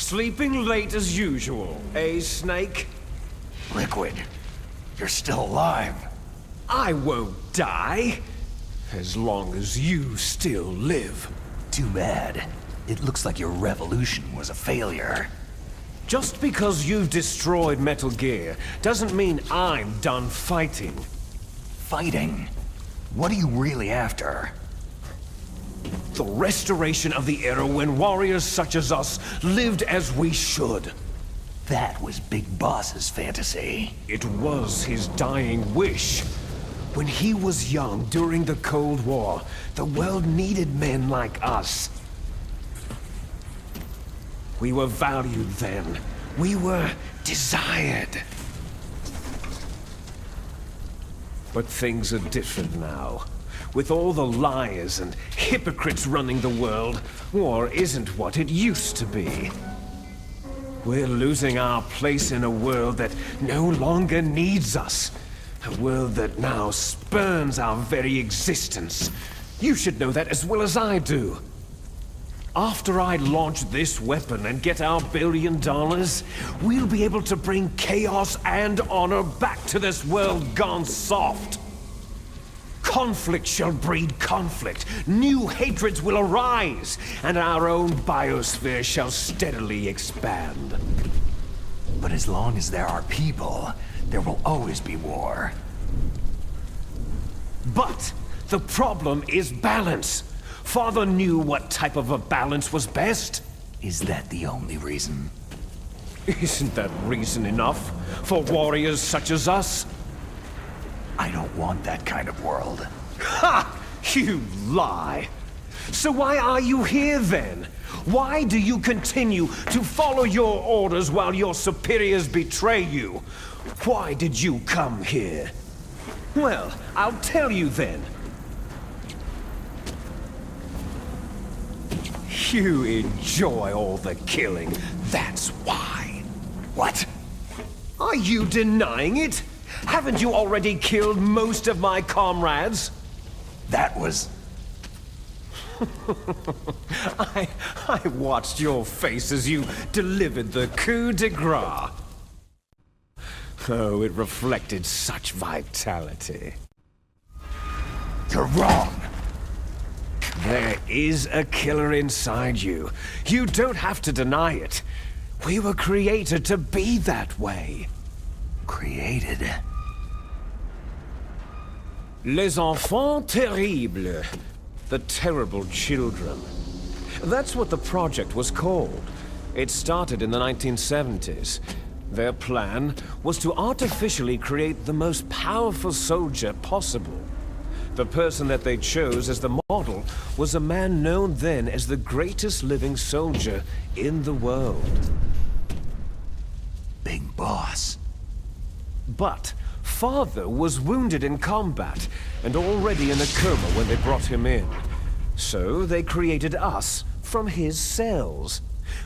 Sleeping late as usual, eh, Snake? Liquid, you're still alive. I won't die, as long as you still live. Too bad. It looks like your revolution was a failure. Just because you've destroyed Metal Gear doesn't mean I'm done fighting. Fighting? What are you really after? The restoration of the era when warriors such as us lived as we should. That was Big Boss's fantasy. It was his dying wish. When he was young during the Cold War, the world needed men like us. We were valued then. We were desired. But things are different now. With all the liars and hypocrites running the world, war isn't what it used to be. We're losing our place in a world that no longer needs us. A world that now spurns our very existence. You should know that as well as I do. After I launch this weapon and get our $1 billion, we'll be able to bring chaos and honor back to this world gone soft. Conflict shall breed conflict, new hatreds will arise, and our own biosphere shall steadily expand. But as long as there are people, there will always be war. But the problem is balance. Father knew what type of a balance was best. Is that the only reason? Isn't that reason enough for warriors such as us? I don't want that kind of world. Ha! You lie! So why are you here then? Why do you continue to follow your orders while your superiors betray you? Why did you come here? Well, I'll tell you then. You enjoy all the killing, that's why. What? Are you denying it? Haven't you already killed most of my comrades? That was... I watched your face as you delivered the coup de grace. Oh, it reflected such vitality. You're wrong. There is a killer inside you. You don't have to deny it. We were created to be that way. Created? Les enfants terribles. The terrible children. That's what the project was called. It started in the 1970s. Their plan was to artificially create the most powerful soldier possible. The person that they chose as the model was a man known then as the greatest living soldier in the world. Big Boss. But Father was wounded in combat and already in a coma when they brought him in. So they created us from his cells,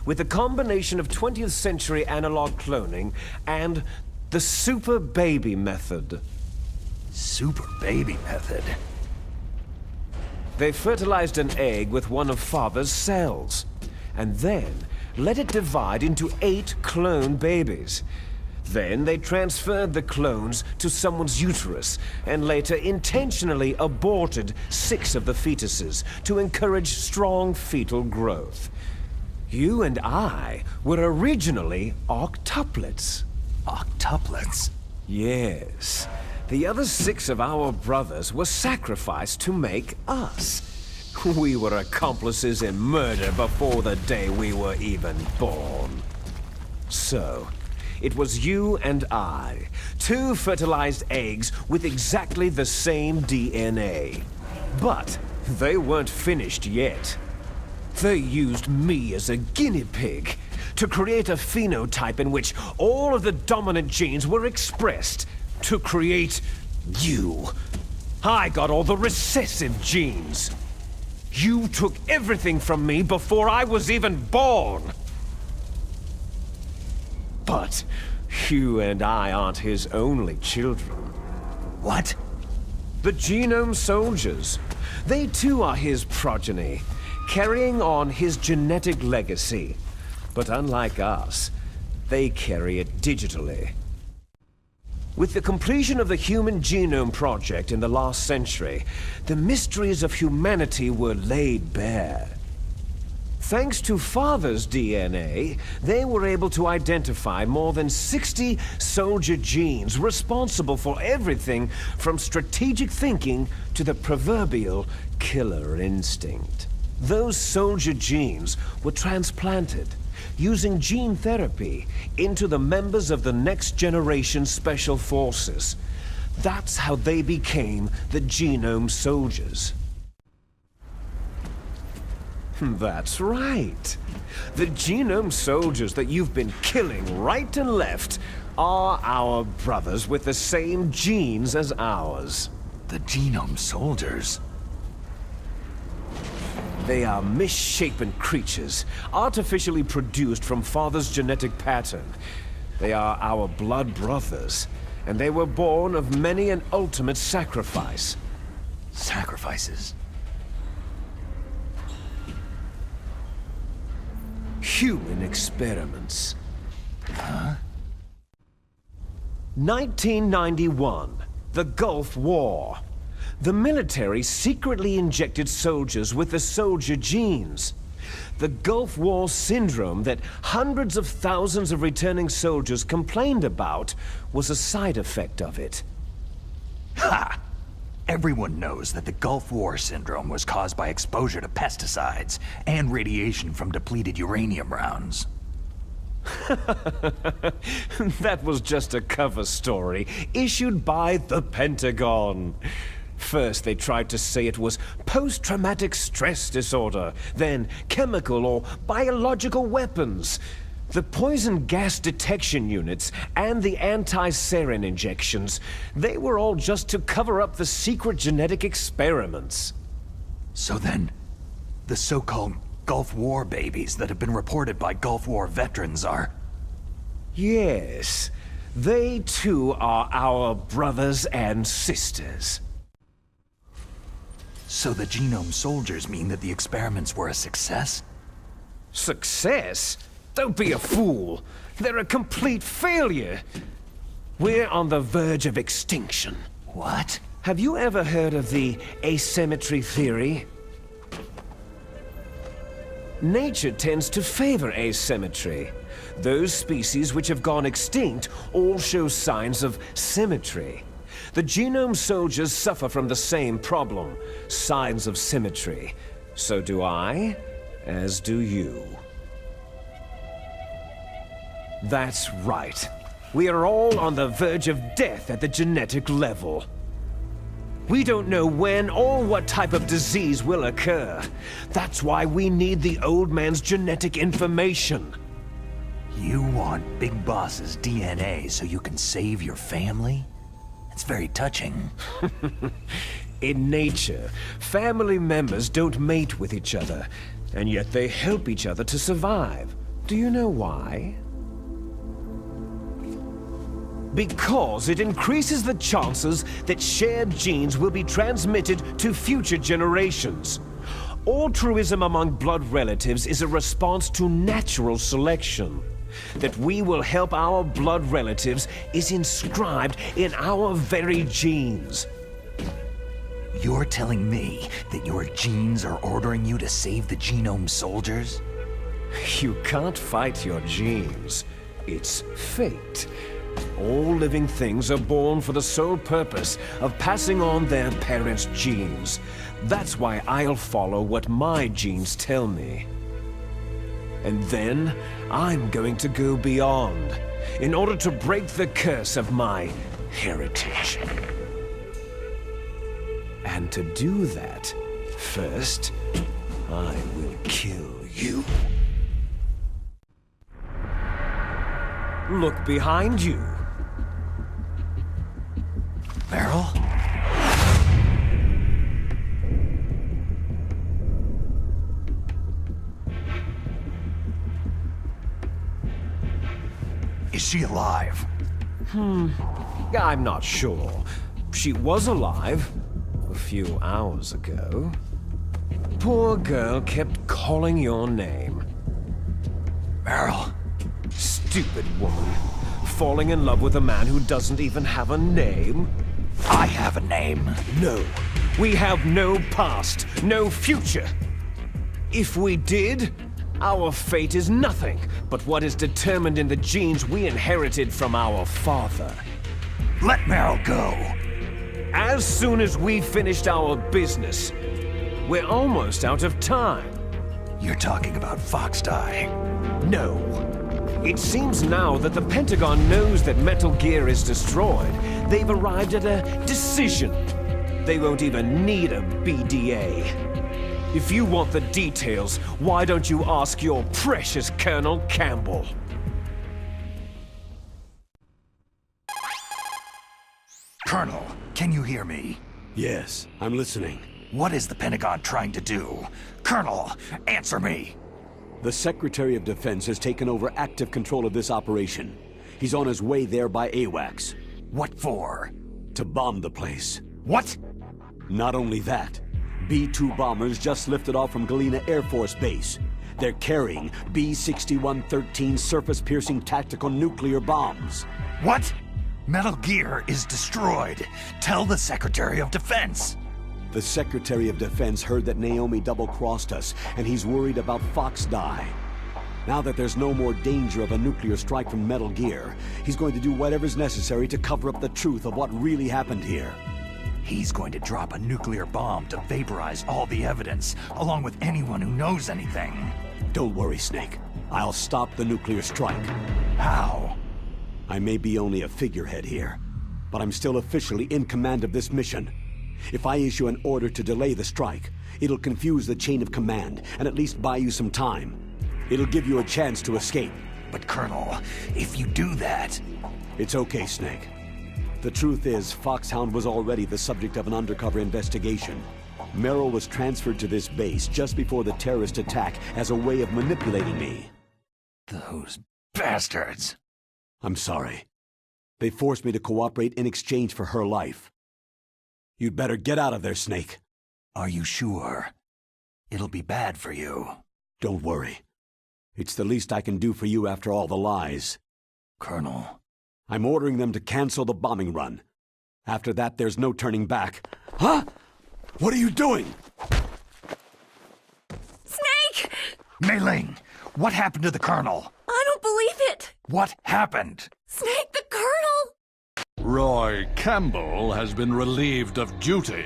with a combination of 20th century analog cloning and the super baby method. Super baby method? They fertilized an egg with one of Father's cells, and then let it divide into 8 clone babies. Then they transferred the clones to someone's uterus, and later intentionally aborted 6 of the fetuses to encourage strong fetal growth. You and I were originally octuplets. Octuplets? Yes. The other 6 of our brothers were sacrificed to make us. We were accomplices in murder before the day we were even born. So, it was you and I, 2 fertilized eggs with exactly the same DNA. But they weren't finished yet. They used me as a guinea pig to create a phenotype in which all of the dominant genes were expressed to create you. I got all the recessive genes. You took everything from me before I was even born. But you and I aren't his only children. What? The genome soldiers. They too are his progeny, carrying on his genetic legacy. But unlike us, they carry it digitally. With the completion of the Human Genome Project in the last century, the mysteries of humanity were laid bare. Thanks to Father's DNA, they were able to identify more than 60 soldier genes responsible for everything from strategic thinking to the proverbial killer instinct. Those soldier genes were transplanted using gene therapy into the members of the next generation special forces. That's how they became the Genome Soldiers. That's right. The Genome Soldiers that you've been killing right and left are our brothers with the same genes as ours. The Genome Soldiers? They are misshapen creatures, artificially produced from Father's genetic pattern. They are our blood brothers, and they were born of many an ultimate sacrifice. Sacrifices? Human experiments. Huh? 1991, the Gulf War. The military secretly injected soldiers with the soldier genes. The Gulf War syndrome that hundreds of thousands of returning soldiers complained about was a side effect of it. Ha! Everyone knows that the Gulf War syndrome was caused by exposure to pesticides and radiation from depleted uranium rounds. That was just a cover story issued by the Pentagon. First, they tried to say it was post-traumatic stress disorder, then chemical or biological weapons. The poison gas detection units and the anti-sarin injections, they were all just to cover up the secret genetic experiments. So then, the so-called Gulf War babies that have been reported by Gulf War veterans are... Yes, they too are our brothers and sisters. So the Genome Soldiers mean that the experiments were a success? Success? Don't be a fool. They're a complete failure. We're on the verge of extinction. What? Have you ever heard of the asymmetry theory? Nature tends to favor asymmetry. Those species which have gone extinct all show signs of symmetry. The Genome Soldiers suffer from the same problem, signs of symmetry. So do I, as do you. That's right. We are all on the verge of death at the genetic level. We don't know when or what type of disease will occur. That's why we need the old man's genetic information. You want Big Boss's DNA so you can save your family? It's very touching. In nature, family members don't mate with each other, and yet they help each other to survive. Do you know why? Because it increases the chances that shared genes will be transmitted to future generations. Altruism among blood relatives is a response to natural selection. That we will help our blood relatives is inscribed in our very genes. You're telling me that your genes are ordering you to save the Genome Soldiers? You can't fight your genes. It's fate. All living things are born for the sole purpose of passing on their parents' genes. That's why I'll follow what my genes tell me. And then, I'm going to go beyond, in order to break the curse of my heritage. And to do that, first, I will kill you. Look behind you. Meryl? Is she alive? I'm not sure. She was alive a few hours ago. Poor girl kept calling your name. Meryl. Stupid woman. Falling in love with a man who doesn't even have a name? I have a name. No. We have no past, no future. If we did, our fate is nothing but what is determined in the genes we inherited from our father. Let Meryl go. As soon as we finished our business, we're almost out of time. You're talking about Fox Die. No. It seems now that the Pentagon knows that Metal Gear is destroyed. They've arrived at a decision. They won't even need a BDA. If you want the details, why don't you ask your precious Colonel Campbell? Colonel, can you hear me? Yes, I'm listening. What is the Pentagon trying to do? Colonel, answer me! The Secretary of Defense has taken over active control of this operation. He's on his way there by AWACS. What for? To bomb the place. What? Not only that, B-2 bombers just lifted off from Galena Air Force Base. They're carrying B-6113 surface-piercing tactical nuclear bombs. What? Metal Gear is destroyed. Tell the Secretary of Defense. The Secretary of Defense heard that Naomi double-crossed us, and he's worried about Fox Die. Now that there's no more danger of a nuclear strike from Metal Gear, he's going to do whatever's necessary to cover up the truth of what really happened here. He's going to drop a nuclear bomb to vaporize all the evidence, along with anyone who knows anything. Don't worry, Snake. I'll stop the nuclear strike. How? I may be only a figurehead here, but I'm still officially in command of this mission. If I issue an order to delay the strike, it'll confuse the chain of command and at least buy you some time. It'll give you a chance to escape. But Colonel, if you do that... It's okay, Snake. The truth is, Foxhound was already the subject of an undercover investigation. Merrill was transferred to this base just before the terrorist attack as a way of manipulating me. Those bastards! I'm sorry. They forced me to cooperate in exchange for her life. You'd better get out of there, Snake. Are you sure? It'll be bad for you. Don't worry. It's the least I can do for you after all the lies. Colonel. I'm ordering them to cancel the bombing run. After that, there's no turning back. Huh? What are you doing? Snake! Mei Ling, what happened to the Colonel? I don't believe it! What happened? Snake, the Colonel! Roy Campbell has been relieved of duty.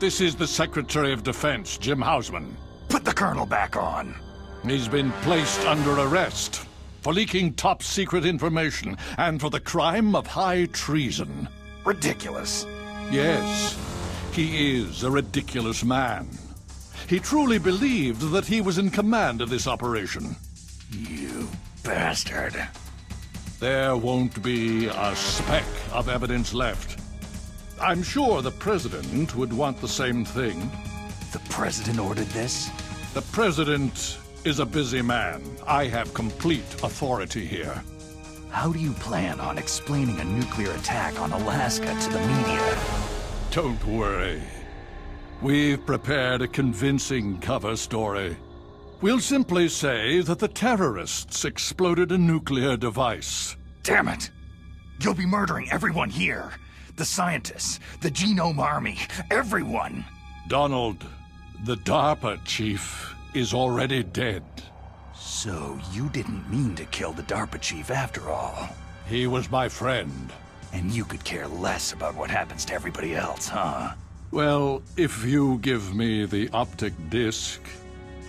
This is the Secretary of Defense, Jim Hausman. Put the Colonel back on. He's been placed under arrest for leaking top-secret information and for the crime of high treason. Ridiculous. Yes, he is a ridiculous man. He truly believed that he was in command of this operation. You bastard. There won't be a speck of evidence left. I'm sure the President would want the same thing. The President ordered this? The President is a busy man. I have complete authority here. How do you plan on explaining a nuclear attack on Alaska to the media? Don't worry. We've prepared a convincing cover story. We'll simply say that the terrorists exploded a nuclear device. Damn it! You'll be murdering everyone here. The scientists, the Genome Army, everyone. Donald, the DARPA chief, is already dead. So you didn't mean to kill the DARPA chief after all. He was my friend. And you could care less about what happens to everybody else, huh? Well, if you give me the optic disc,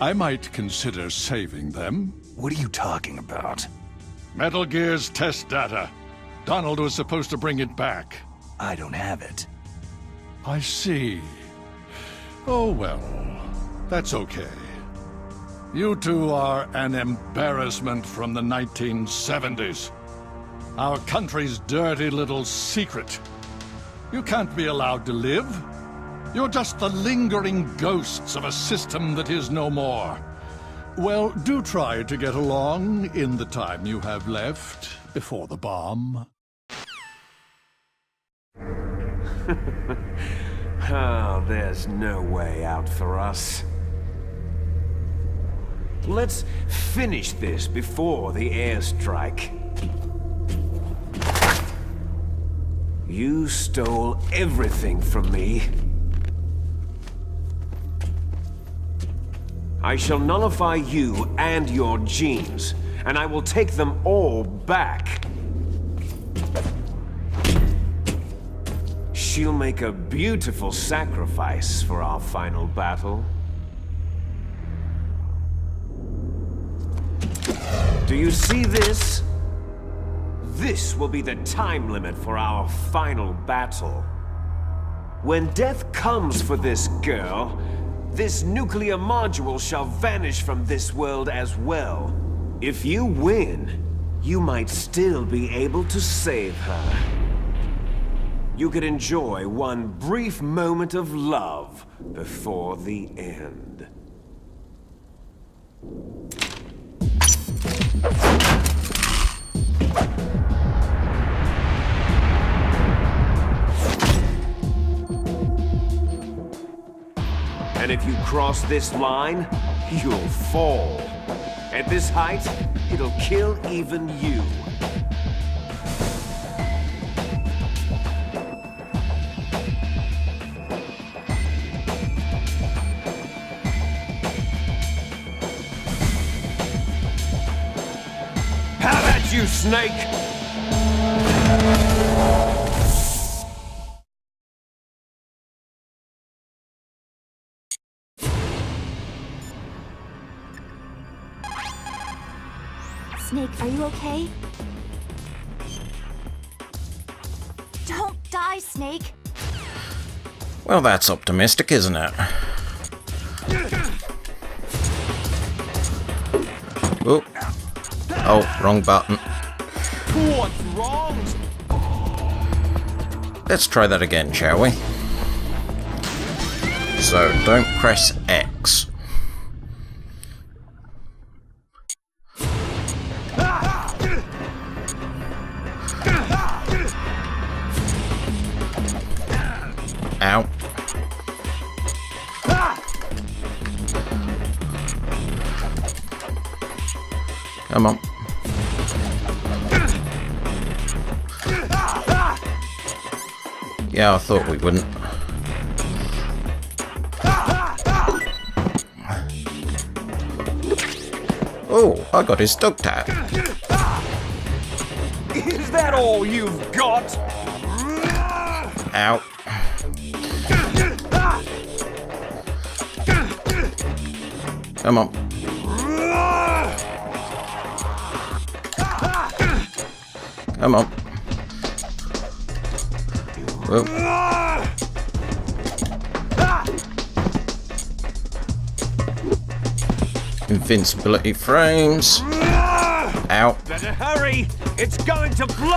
I might consider saving them. What are you talking about? Metal Gear's test data. Donald was supposed to bring it back. I don't have it. I see. Oh well, that's okay. You two are an embarrassment from the 1970s. Our country's dirty little secret. You can't be allowed to live. You're just the lingering ghosts of a system that is no more. Well, do try to get along in the time you have left before the bomb. Oh, there's no way out for us. Let's finish this before the airstrike. You stole everything from me. I shall nullify you and your genes, and I will take them all back. She'll make a beautiful sacrifice for our final battle. Do you see this? This will be the time limit for our final battle. When death comes for this girl, this nuclear module shall vanish from this world as well. If you win, you might still be able to save her. You could enjoy one brief moment of love before the end. And if you cross this line, you'll fall. At this height, it'll kill even you. Have at you, Snake! Snake, are you okay? Don't die, Snake! Well, that's optimistic, isn't it? Oh. Oh, wrong button. What's wrong? Let's try that again, shall we? So, don't press X. Ow. Come on. Yeah, I thought we wouldn't. Oh, I got his dog tag. Is that all you've got? Ow. Come on. Come on. Whoa. Invincibility frames. Ow. Better hurry! It's going to blow!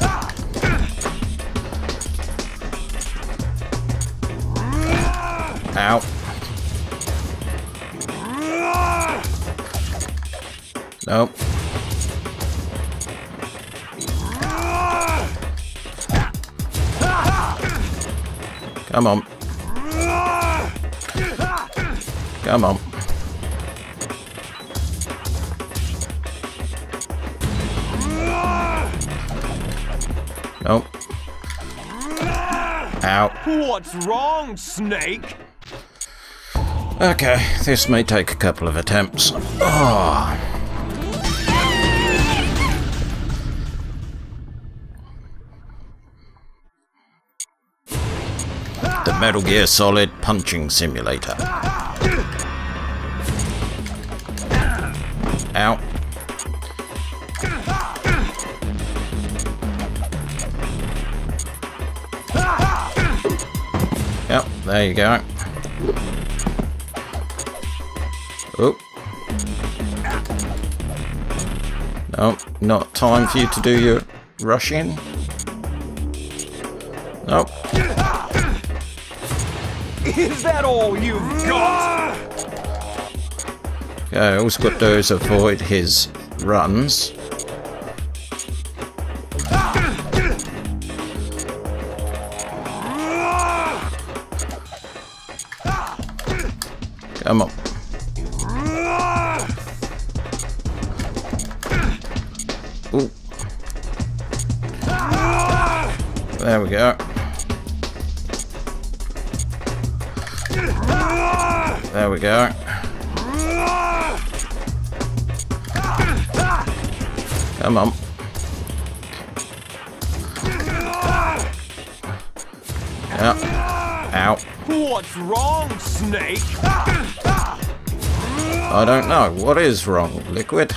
Ow. Nope. Come on. Come on. Nope. Ow. What's wrong, Snake? Okay, this may take a couple of attempts. Oh. The Metal Gear Solid punching simulator. Ow. Yep, there you go. Oh. No, not time for you to do your rushing. Nope. Is that all you've got? Yeah, all we've got to do is avoid his runs. Come on. Ooh. There we go. There we go. Come on. Yeah. Ow. What's wrong, Snake? I don't know. What is wrong, Liquid?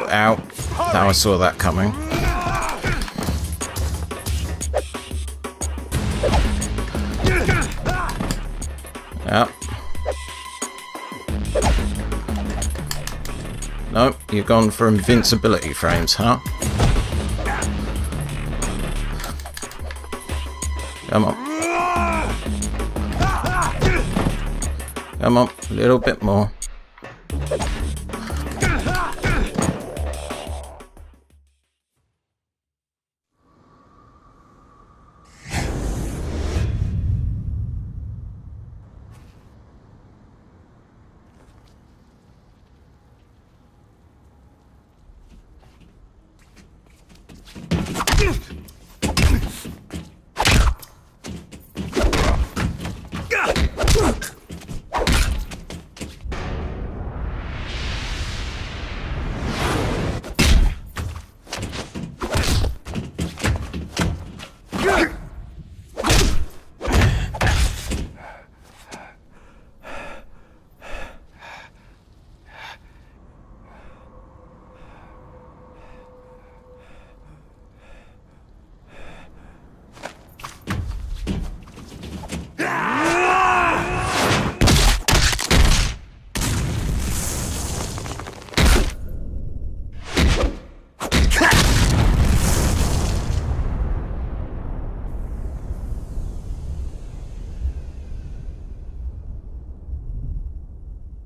Ow. Now I saw that coming. Yeah. Nope, you've gone for invincibility frames, huh? Come on. Come on, a little bit more.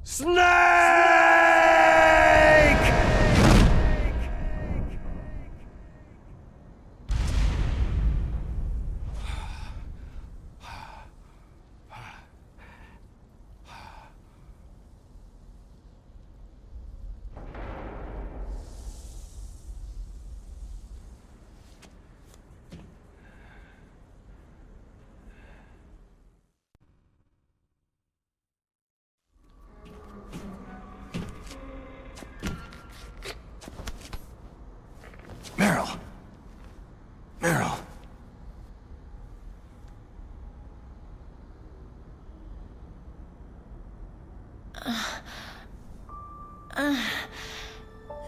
Snake! Meryl. Meryl.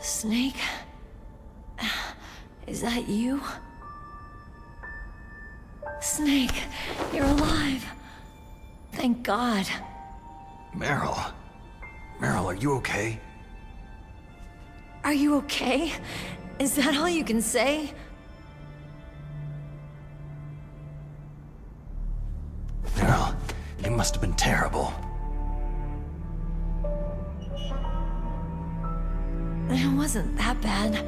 Snake? Is that you? Snake, you're alive. Thank God. Meryl. Meryl, are you okay? Are you okay? Is that all you can say? Meryl, you must have been terrible. It wasn't that bad.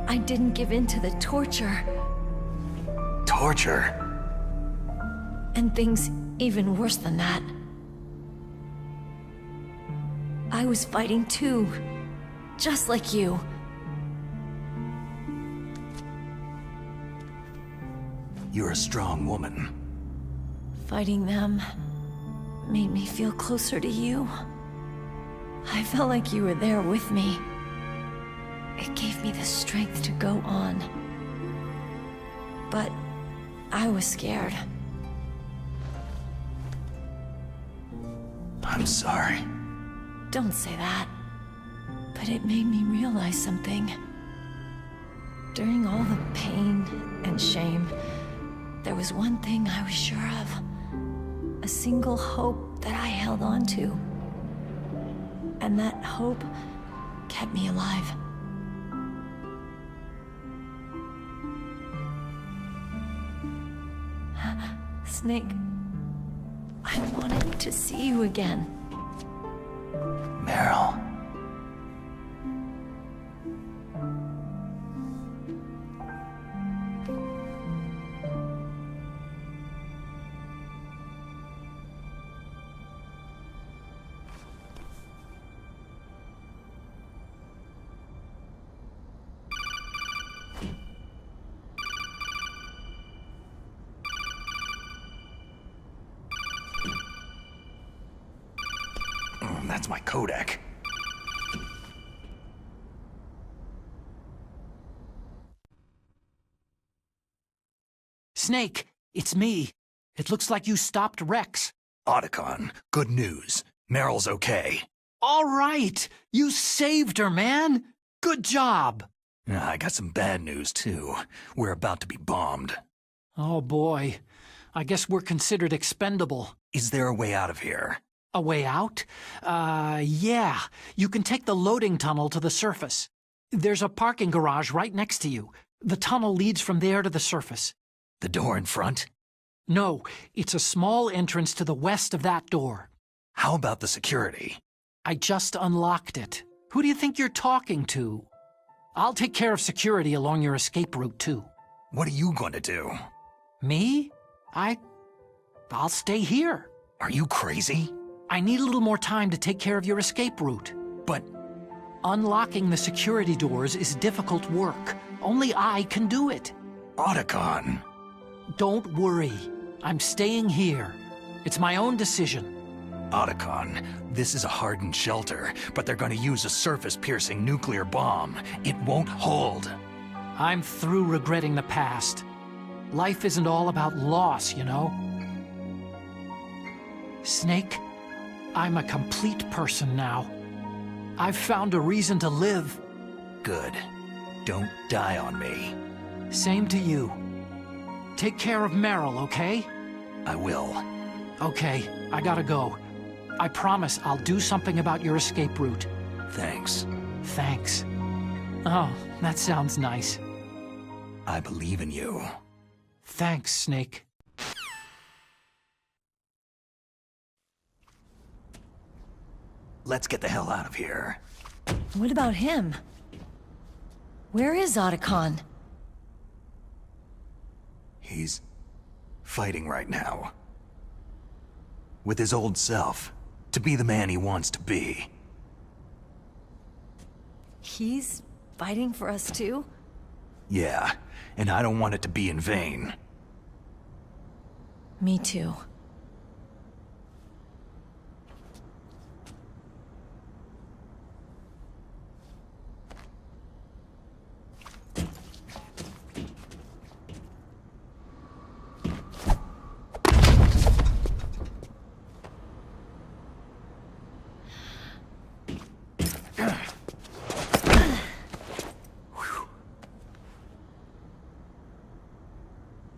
I didn't give in to the torture. Torture? And things even worse than that. I was fighting too. Just like you. You're a strong woman. Fighting them made me feel closer to you. I felt like you were there with me. It gave me the strength to go on. But I was scared. I'm sorry. Don't say that. But it made me realize something. During all the pain and shame, there was one thing I was sure of. A single hope that I held on to. And that hope kept me alive. Snake, I wanted to see you again. Meryl. my codec. Snake, it's me. It looks like you stopped Rex. Otacon, good news. Meryl's okay. All right! You saved her, man! Good job! I got some bad news, too. We're about to be bombed. Oh boy. I guess we're considered expendable. Is there a way out of here? A way out? Yeah. You can take the loading tunnel to the surface. There's a parking garage right next to you. The tunnel leads from there to the surface. The door in front? No, it's a small entrance to the west of that door. How about the security? I just unlocked it. Who do you think you're talking to? I'll take care of security along your escape route, too. What are you going to do? Me? I'll stay here. Are you crazy? I need a little more time to take care of your escape route. But unlocking the security doors is difficult work. Only I can do it. Otacon! Don't worry. I'm staying here. It's my own decision. Otacon, this is a hardened shelter, but they're going to use a surface-piercing nuclear bomb. It won't hold. I'm through regretting the past. Life isn't all about loss, you know? Snake, I'm a complete person now. I've found a reason to live. Good. Don't die on me. Same to you. Take care of Meryl, okay? I will. Okay, I gotta go. I promise I'll do something about your escape route. Thanks. Thanks. Oh, that sounds nice. I believe in you. Thanks, Snake. Let's get the hell out of here. What about him? Where is Otacon? He's fighting right now. With his old self. To be the man he wants to be. He's fighting for us too? Yeah, and I don't want it to be in vain. Me too.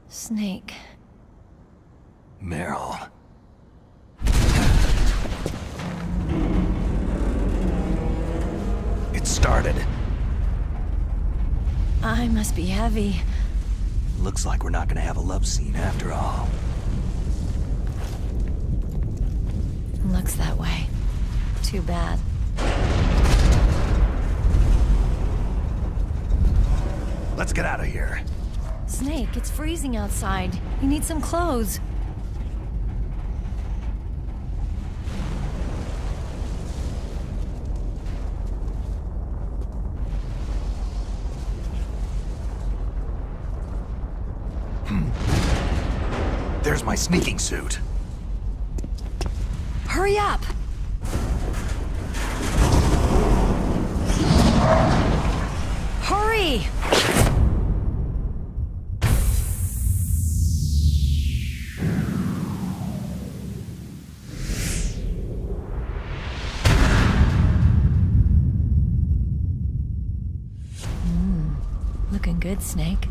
Snake. Meryl. It started. I must be heavy. Looks like we're not gonna have a love scene after all. Looks that way. Too bad. Let's get out of here. Snake, it's freezing outside. You need some clothes. There's my sneaking suit. Hurry up! Hurry! Looking good, Snake.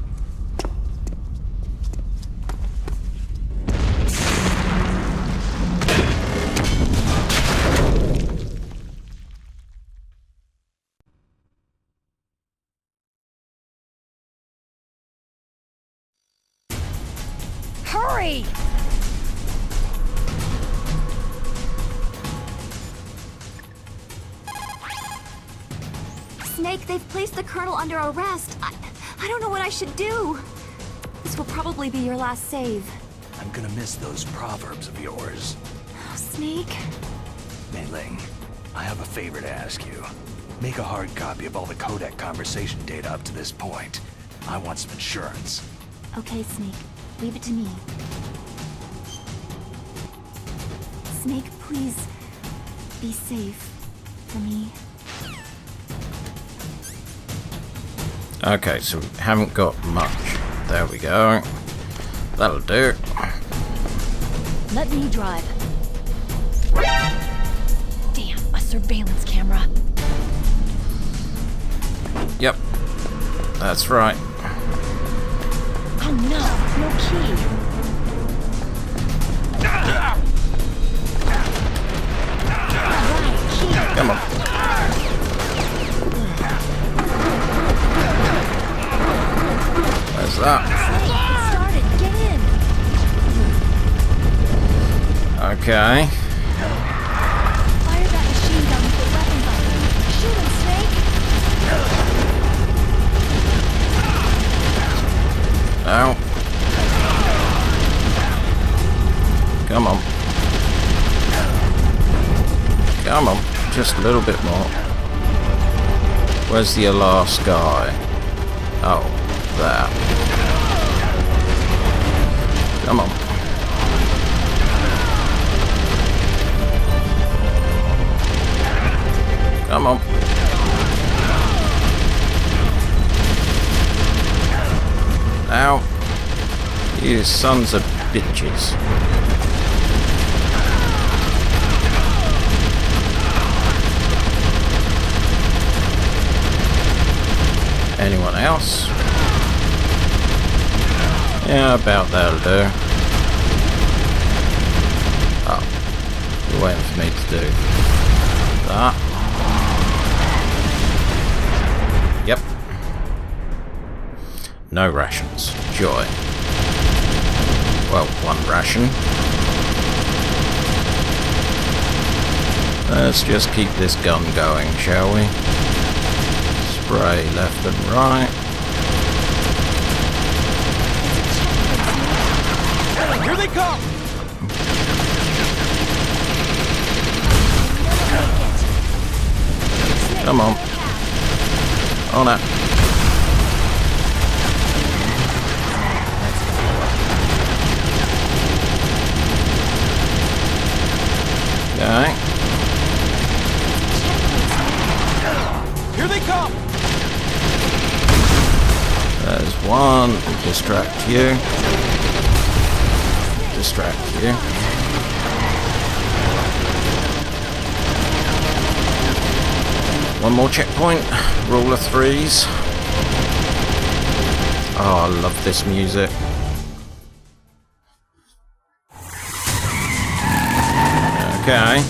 Hurry! Snake, they've placed the Colonel under arrest. I don't know what I should do. This will probably be your last save. I'm gonna miss those proverbs of yours. Oh, Snake. Mei Ling, I have a favor to ask you. Make a hard copy of all the codec conversation data up to this point. I want some insurance. Okay, Snake. Leave it to me. Snake, please. Be safe. for me. Okay, so we haven't got much. There we go. That'll do. Let me drive. Damn, a surveillance camera. Yep. That's right. Oh no, no key. Alright, key. Come on. Where's that? Get started, get in. Okay. Fire that machine gun with the weapon button. Shoot him, Snake. Ow. Come on. Come on. Just a little bit more. Where's the last guy? Oh, there. Come on. Come on. Ow. You sons of bitches. Anyone else? Yeah, about that'll do. Oh. You're waiting for me to do that. Yep. No rations. Joy. Well, one ration. Let's just keep this gun going, shall we? Spray left and right. Here they come! Come on. On it. Okay. Here they come! There's one. Distract you. Distract you. One more checkpoint. Rule of threes. Oh, I love this music. Okay.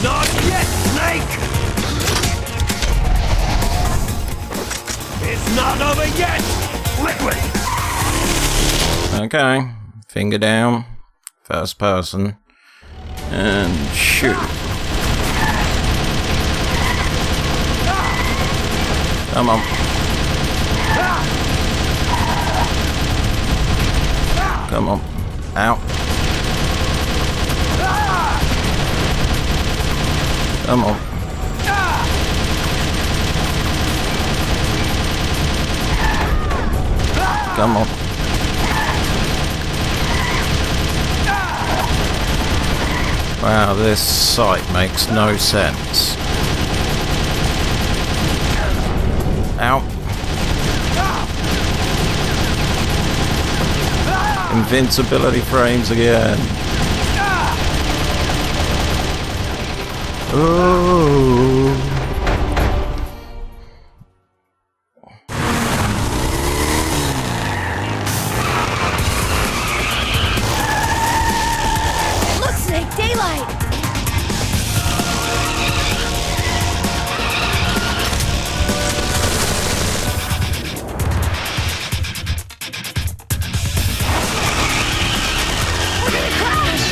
Not yet, Snake! It's not over yet! Liquid! Okay. Finger down. First person. And shoot. Come on. Come on. Out. Come on. Come on. Wow, this sight makes no sense. Ow. Invincibility frames again. Oh. Look, Snake, daylight! We're gonna crash!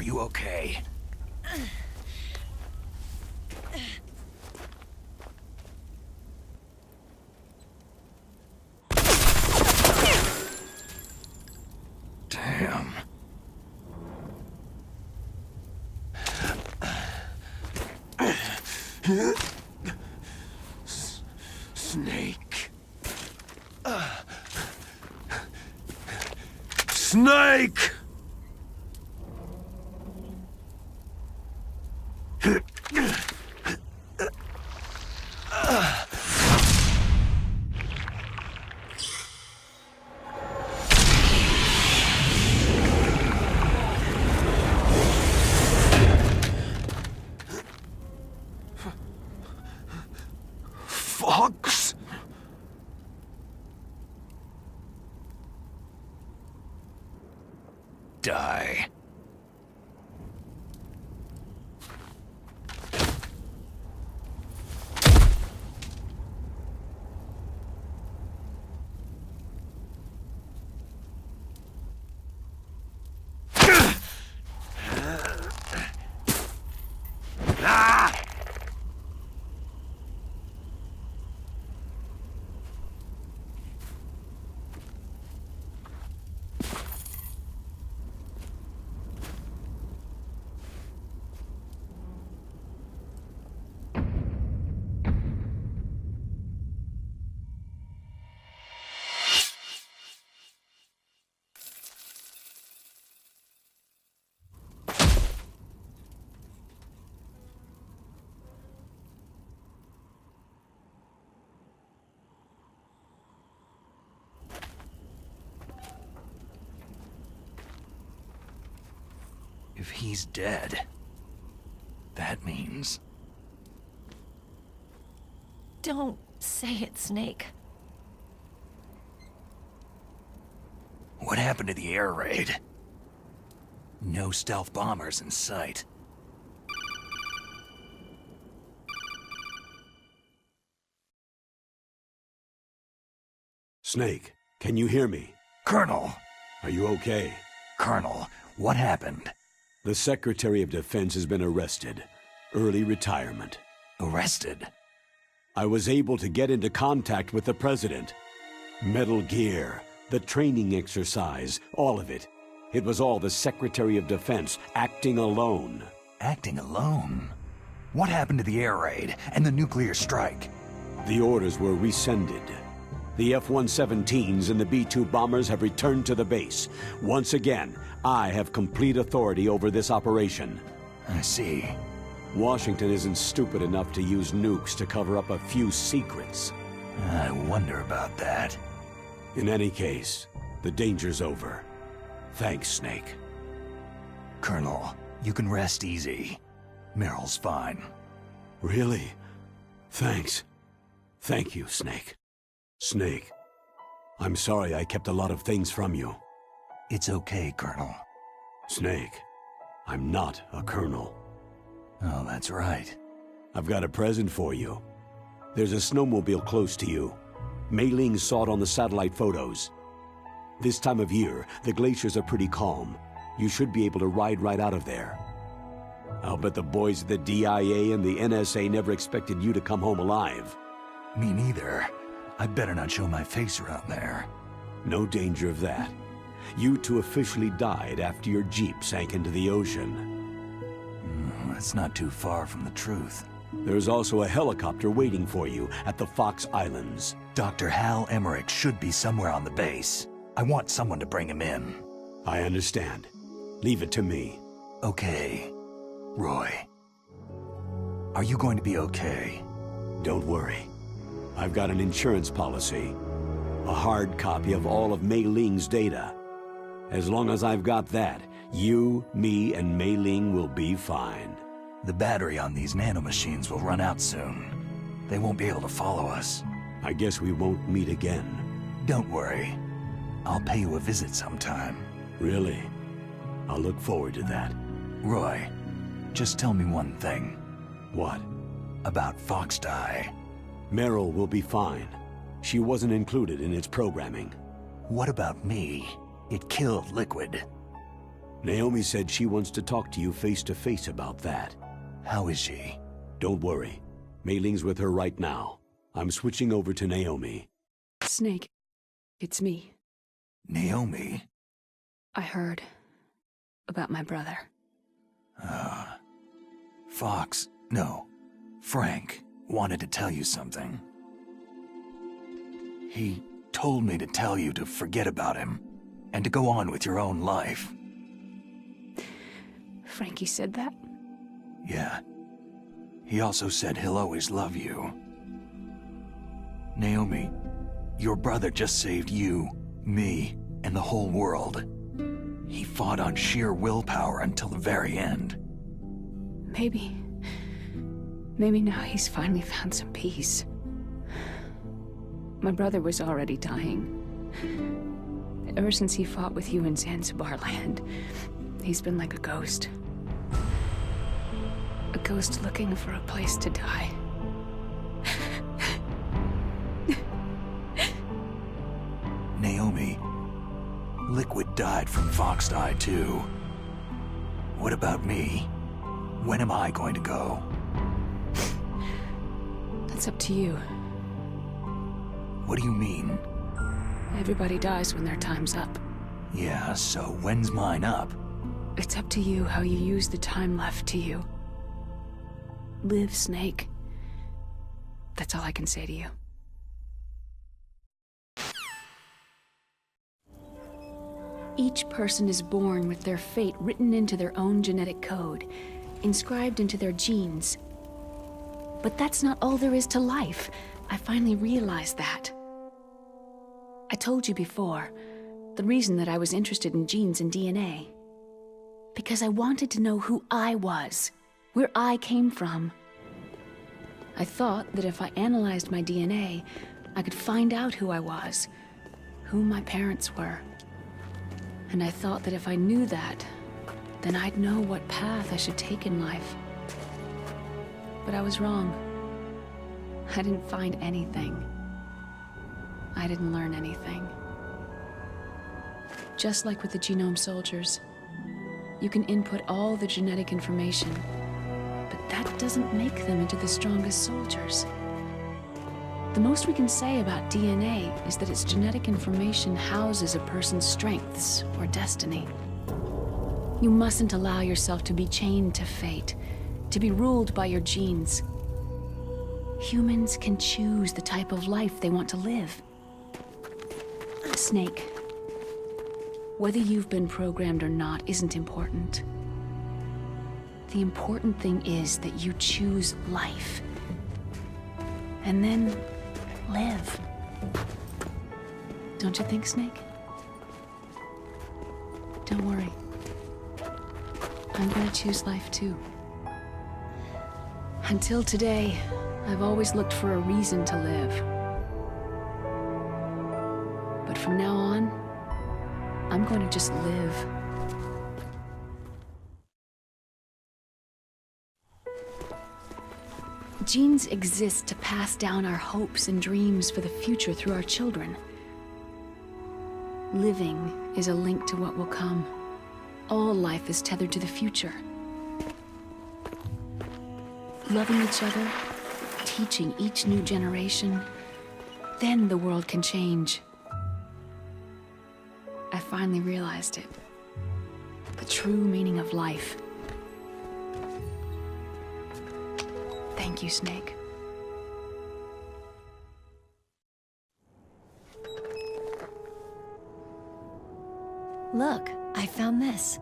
Are you okay? Damn. Snake. Snake! Fox? Die. If he's dead, that means... Don't say it, Snake. What happened to the air raid? No stealth bombers in sight. Snake, can you hear me? Colonel! Are you okay? Colonel, what happened? The Secretary of Defense has been arrested. Early retirement. Arrested? I was able to get into contact with the President. Metal Gear, the training exercise, all of it. It was all the Secretary of Defense acting alone. Acting alone? What happened to the air raid and the nuclear strike? The orders were rescinded. The F-117s and the B-2 bombers have returned to the base. Once again, I have complete authority over this operation. I see. Washington isn't stupid enough to use nukes to cover up a few secrets. I wonder about that. In any case, the danger's over. Thanks, Snake. Colonel, you can rest easy. Meryl's fine. Really? Thanks. Thank you, Snake. Snake, I'm sorry I kept a lot of things from you. It's okay, Colonel. Snake, I'm not a colonel. Oh, that's right. I've got a present for you. There's a snowmobile close to you. Mei Ling saw it on the satellite photos. This time of year, the glaciers are pretty calm. You should be able to ride right out of there. I'll bet the boys at the DIA and the NSA never expected you to come home alive. Me neither. I better not show my face around there. No danger of that. You two officially died after your Jeep sank into the ocean. That's not too far from the truth. There's also a helicopter waiting for you at the Fox Islands. Dr. Hal Emmerich should be somewhere on the base. I want someone to bring him in. I understand. Leave it to me. Okay. Roy. Are you going to be okay? Don't worry. I've got an insurance policy. A hard copy of all of Mei Ling's data. As long as I've got that, you, me, and Mei Ling will be fine. The battery on these nanomachines will run out soon. They won't be able to follow us. I guess we won't meet again. Don't worry. I'll pay you a visit sometime. Really? I'll look forward to that. Roy, just tell me one thing. What? About Fox Die. Meryl will be fine. She wasn't included in its programming. What about me? It killed Liquid. Naomi said she wants to talk to you face to face about that. How is she? Don't worry. Mei Ling's with her right now. I'm switching over to Naomi. Snake, it's me. Naomi? I heard about my brother. Fox, no, Frank wanted to tell you something. He told me to tell you to forget about him and to go on with your own life. Frankie said that? Yeah. He also said he'll always love you. Naomi, your brother just saved you, me, and the whole world. He fought on sheer willpower until the very end. Maybe now he's finally found some peace. My brother was already dying. Ever since he fought with you in Zanzibar land, he's been like a ghost. A ghost looking for a place to die. Naomi, Liquid died from Fox Die too. What about me? When am I going to go? That's up to you. What do you mean? Everybody dies when their time's up. Yeah, so when's mine up? It's up to you how you use the time left to you. Live, Snake. That's all I can say to you. Each person is born with their fate written into their own genetic code, inscribed into their genes. But that's not all there is to life. I finally realized that. I told you before, the reason that I was interested in genes and DNA. Because I wanted to know who I was, where I came from. I thought that if I analyzed my DNA, I could find out who I was, who my parents were. And I thought that if I knew that, then I'd know what path I should take in life. But I was wrong. I didn't find anything. I didn't learn anything. Just like with the genome soldiers, you can input all the genetic information, but that doesn't make them into the strongest soldiers. The most we can say about DNA is that its genetic information houses a person's strengths or destiny. You mustn't allow yourself to be chained to fate, to be ruled by your genes. Humans can choose the type of life they want to live. Snake, whether you've been programmed or not isn't important. The important thing is that you choose life. And then live. Don't you think, Snake? Don't worry. I'm gonna choose life too. Until today, I've always looked for a reason to live. But from now on, I'm going to just live. Genes exist to pass down our hopes and dreams for the future through our children. Living is a link to what will come. All life is tethered to the future. Loving each other, teaching each new generation, then the world can change. I finally realized it. The true meaning of life. Thank you, Snake. Look, I found this.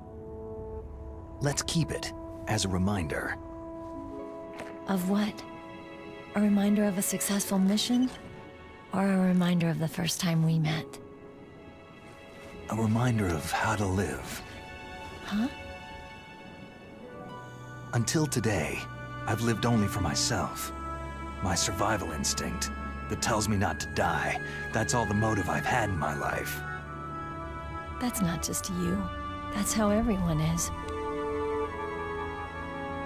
Let's keep it as a reminder. Of what? A reminder of a successful mission? Or a reminder of the first time we met? A reminder of how to live. Huh? Until today, I've lived only for myself. My survival instinct that tells me not to die. That's all the motive I've had in my life. That's not just you. That's how everyone is.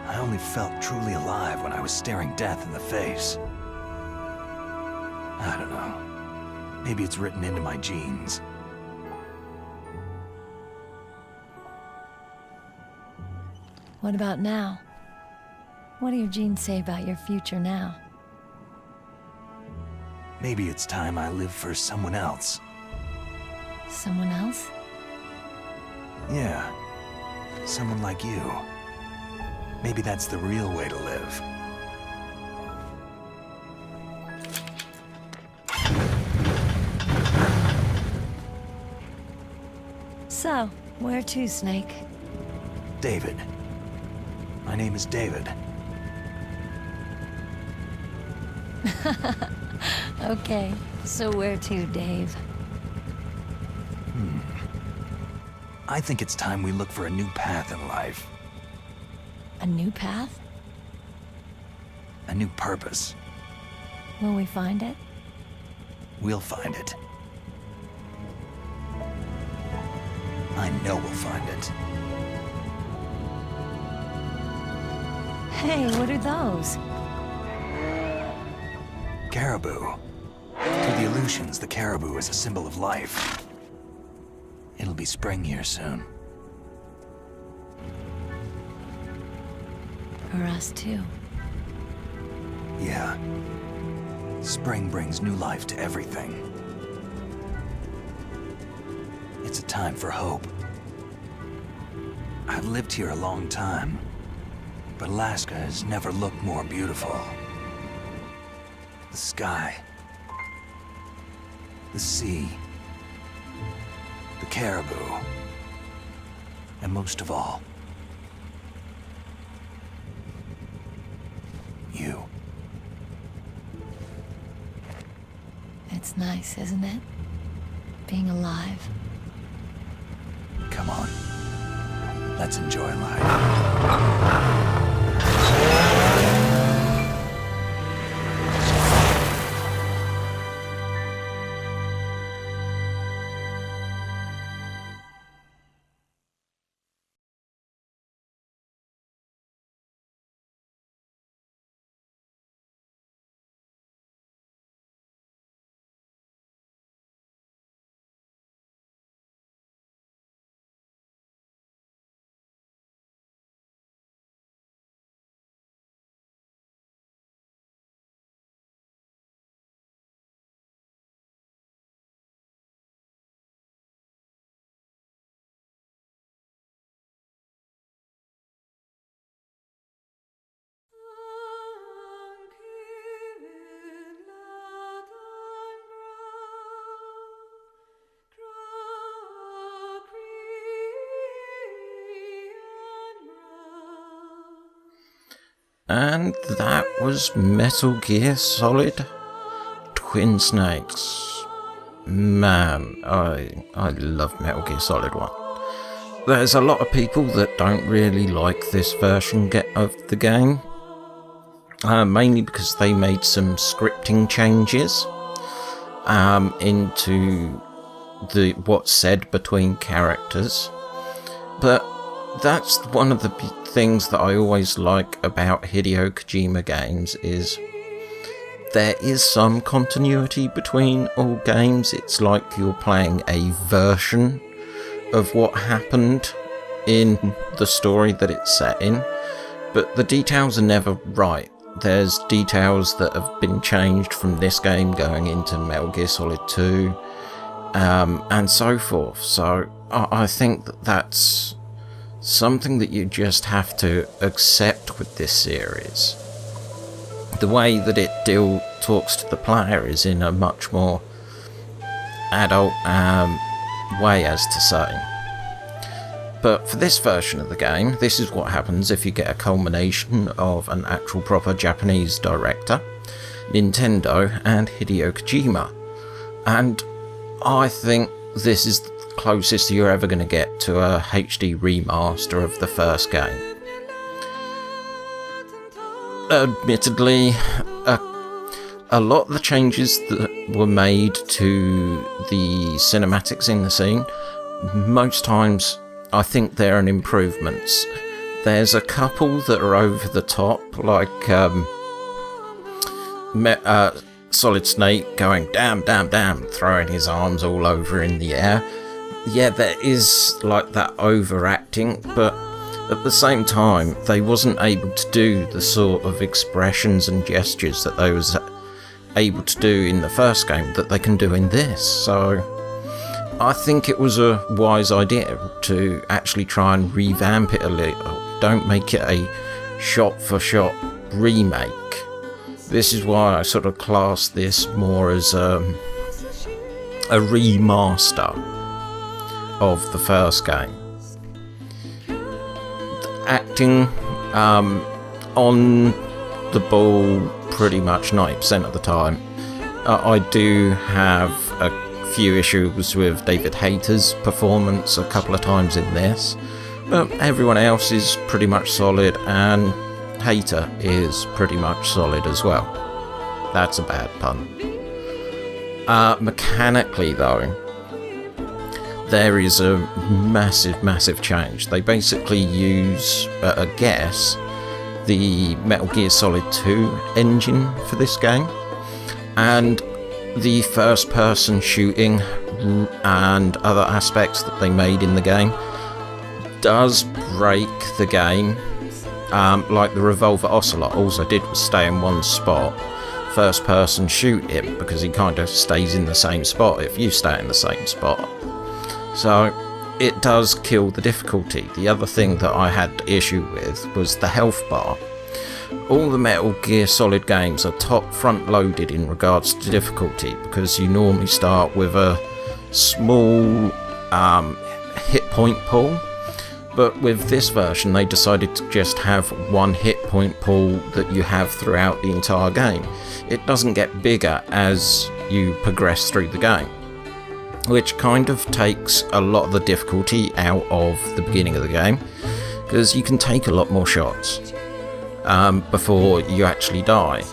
I only felt truly alive when I was staring death in the face. I don't know. Maybe it's written into my genes. What about now? What do your genes say about your future now? Maybe it's time I live for someone else. Someone else? Yeah. Someone like you. Maybe that's the real way to live. So, where to, Snake? David. My name is David. Okay, so where to, Dave? I think it's time we look for a new path in life. A new path? A new purpose. Will we find it? We'll find it. I know we'll find it. Hey, what are those? Caribou. To the Aleutians, the caribou is a symbol of life. It'll be spring here soon. For us, too. Yeah. Spring brings new life to everything. It's a time for hope. I've lived here a long time, but Alaska has never looked more beautiful. The sky, the sea, the caribou, and most of all, you. It's nice, isn't it? Being alive. Come on. Let's enjoy life. And that was Metal Gear Solid Twin Snakes. Man, I love Metal Gear Solid 1. There's a lot of people that don't really like this version of the game. Mainly because they made some scripting changes into what's said between characters. But that's one of the things that I always like about Hideo Kojima games, is there is some continuity between all games. It's like you're playing a version of what happened in the story that it's set in, but the details are never right. There's details that have been changed from this game going into Metal Gear Solid 2, and so forth. So I think that that's something that you just have to accept with this series. The way that it talks to the player is in a much more adult way, as to say. But for this version of the game, this is what happens if you get a culmination of an actual proper Japanese director, Nintendo, and Hideo Kojima. And I think this is the closest you're ever going to get to a HD remaster of the first game. Admittedly, a lot of the changes that were made to the cinematics in the scene, most times I think they're an improvements. There's a couple that are over the top, like Solid Snake going damn, throwing his arms all over in the air. Yeah, there is like that overacting, but At the same time, they wasn't able to do the sort of expressions and gestures that they was able to do in the first game that they can do in this. So I think it was a wise idea to actually try and revamp it a little. Don't make it a shot-for-shot remake. This is why I sort of class this more as a remaster of the first game. The acting on the ball pretty much 90% of the time. I do have a few issues with David Hayter's performance a couple of times in this, but everyone else is pretty much solid, and Hayter is pretty much solid as well. That's a bad pun. Mechanically though, there is a massive change. They basically use, I guess, the Metal Gear Solid 2 engine for this game, and the first person shooting and other aspects that they made in the game does break the game. Like the revolver Ocelot, all I did was stay in one spot, first person shoot him, because he kind of stays in the same spot if you stay in the same spot. So it does kill the difficulty. The other thing that I had issue with was the health bar. All the Metal Gear Solid games are top front loaded in regards to difficulty, because you normally start with a small hit point pool, but with this version they decided to just have one hit point pool that you have throughout the entire game. It doesn't get bigger as you progress through the game, which kind of takes a lot of the difficulty out of the beginning of the game, because you can take a lot more shots before you actually die.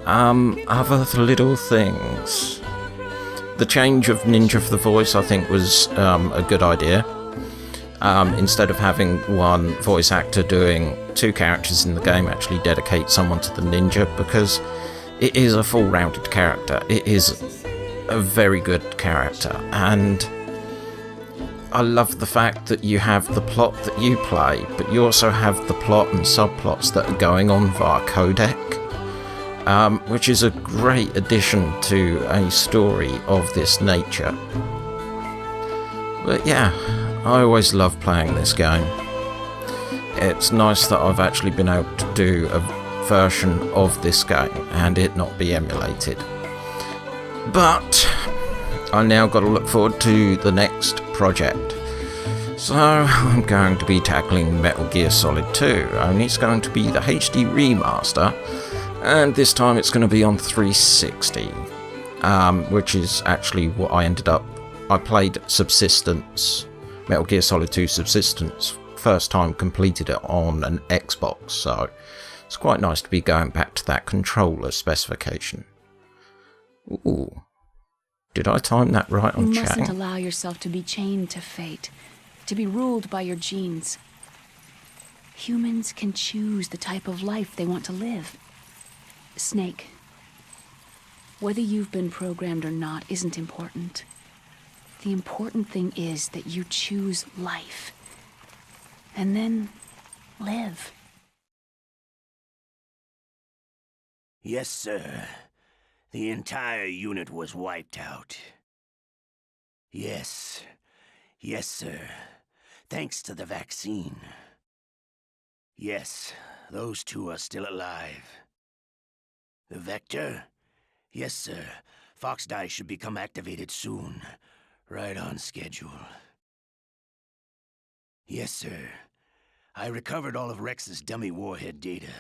Other little things. The change of Ninja for the voice I think was a good idea. Instead of having one voice actor doing two characters in the game, actually dedicate someone to the ninja, because it is a full rounded character. It is a very good character, and I love the fact that you have the plot that you play, but you also have the plot and subplots that are going on via codec, which is a great addition to a story of this nature. But yeah, I always love playing this game. It's nice that I've actually been able to do a version of this game and it not be emulated. But I now got to look forward to the next project. So I'm going to be tackling Metal Gear Solid 2, only it's going to be the HD remaster, and this time it's going to be on 360, which is actually what I ended up. I played Subsistence, Metal Gear Solid 2 Subsistence, first time completed it on an Xbox, so it's quite nice to be going back to that controller specification. Ooh. Did I time that right on You chatting? mustn't allow yourself to be chained to fate, to be ruled by your genes. Humans can choose the type of life they want to live. Snake, whether you've been programmed or not isn't important. The important thing is that you choose life. And then live. Yes, sir. The entire unit was wiped out. Yes. Yes, sir. Thanks to the vaccine. Yes, those two are still alive. The Vector? Yes, sir. Fox Die should become activated soon. Right on schedule. Yes, sir. I recovered all of Rex's dummy warhead data.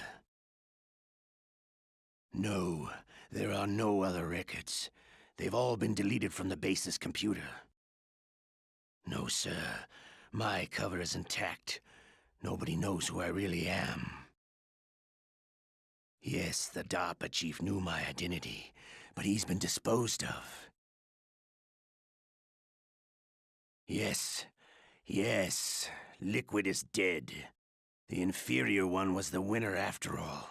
No, there are no other records. They've all been deleted from the base's computer. No, sir. My cover is intact. Nobody knows who I really am. Yes, the DARPA chief knew my identity, but he's been disposed of. Yes. Yes. Liquid is dead. The inferior one was the winner after all.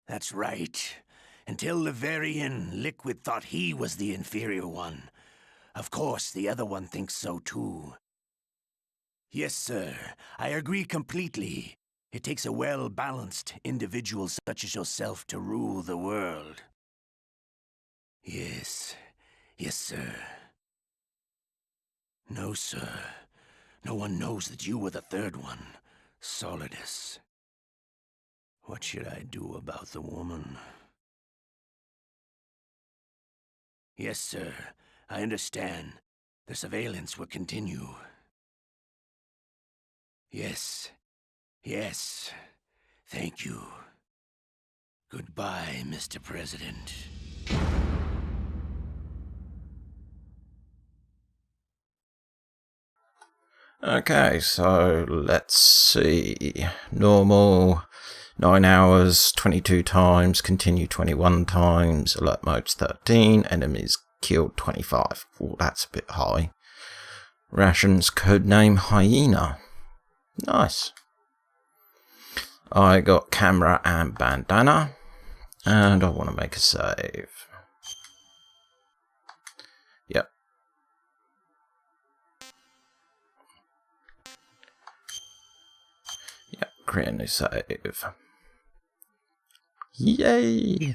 That's right. Until the very end, Liquid thought he was the inferior one. Of course, the other one thinks so too. Yes, sir. I agree completely. It takes a well-balanced individual such as yourself to rule the world. Yes. Yes, sir. No, sir. No one knows that you were the third one, Solidus. What should I do about the woman? Yes, sir. I understand. The surveillance will continue. Yes. Yes. Thank you. Goodbye, Mr. President. Okay, so let's see. Normal, 9 hours, 22 times, continue 21 times, alert mode's 13, enemies killed 25. Oh, that's a bit high. Rations, codename Hyena. Nice. I got camera and bandana, and I want to make a save. Yep. Yep, create a new save. Yay!